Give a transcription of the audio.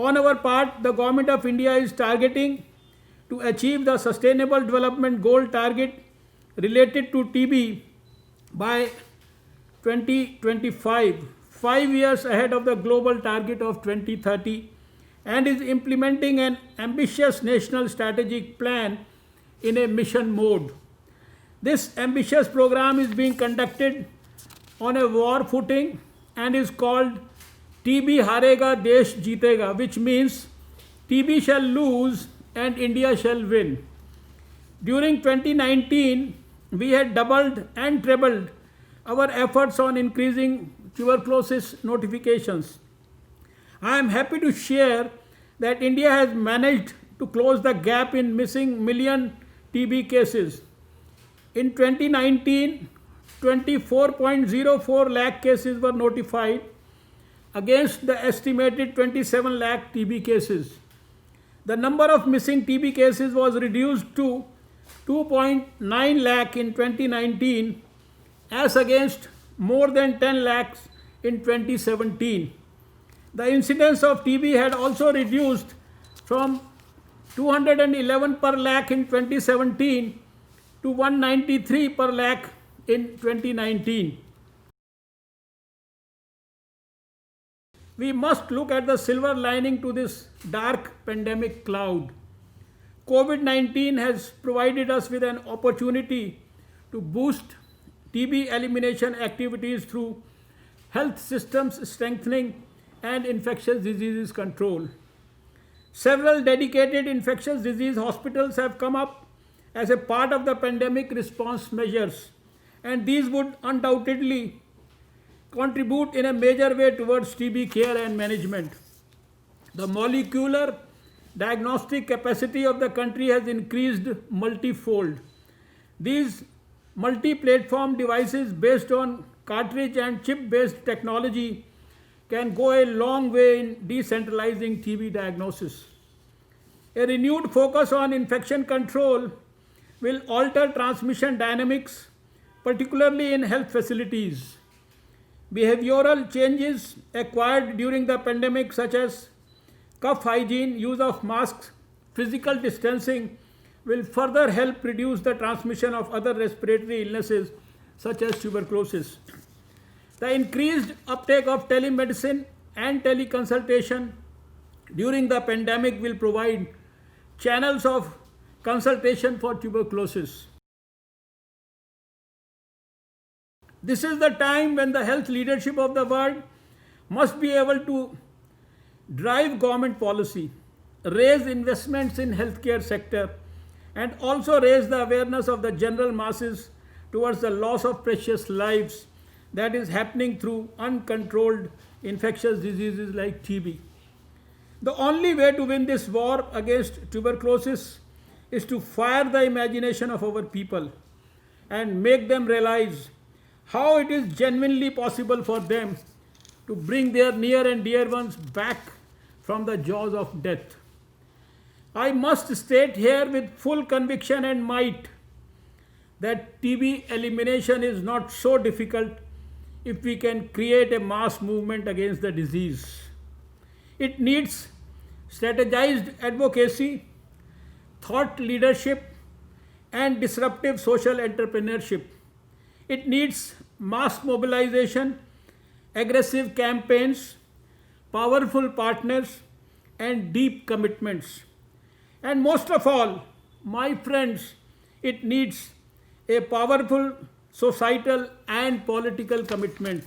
On our part, the Government of India is targeting to achieve the Sustainable Development Goal target related to TB by 2025, 5 years ahead of the global target of 2030, and is implementing an ambitious national strategic plan in a mission mode. This ambitious program is being conducted on a war footing and is called TB Harega Desh Jeetega, which means TB shall lose and India shall win. During 2019, we had doubled and trebled our efforts on increasing tuberculosis notifications. I am happy to share that India has managed to close the gap in missing million TB cases. In 2019, 24.04 lakh cases were notified against the estimated 27 lakh TB cases. The number of missing TB cases was reduced to 2.9 lakh in 2019 as against more than 10 lakhs in 2017. The incidence of TB had also reduced from 211 per lakh in 2017 to 193 per lakh in 2019. We must look at the silver lining to this dark pandemic cloud. COVID-19 has provided us with an opportunity to boost TB elimination activities through health systems strengthening and infectious diseases control. Several dedicated infectious disease hospitals have come up as a part of the pandemic response measures, and these would undoubtedly contribute in a major way towards TB care and management. The molecular diagnostic capacity of the country has increased multifold. These multi-platform devices based on cartridge and chip-based technology can go a long way in decentralizing TB diagnosis. A renewed focus on infection control will alter transmission dynamics, particularly in health facilities. Behavioral changes acquired during the pandemic, such as cough hygiene, use of masks, physical distancing, will further help reduce the transmission of other respiratory illnesses such as tuberculosis. The increased uptake of telemedicine and teleconsultation during the pandemic will provide channels of consultation for tuberculosis. This is the time when the health leadership of the world must be able to drive government policy, raise investments in healthcare sector, and also raise the awareness of the general masses towards the loss of precious lives that is happening through uncontrolled infectious diseases like TB. The only way to win this war against tuberculosis is to fire the imagination of our people and make them realize how it is genuinely possible for them to bring their near and dear ones back from the jaws of death. I must state here with full conviction and might that TB elimination is not so difficult if we can create a mass movement against the disease. It needs strategized advocacy, thought leadership, and disruptive social entrepreneurship. It needs mass mobilization, aggressive campaigns, powerful partners, and deep commitments. And most of all, my friends, it needs a powerful societal and political commitment.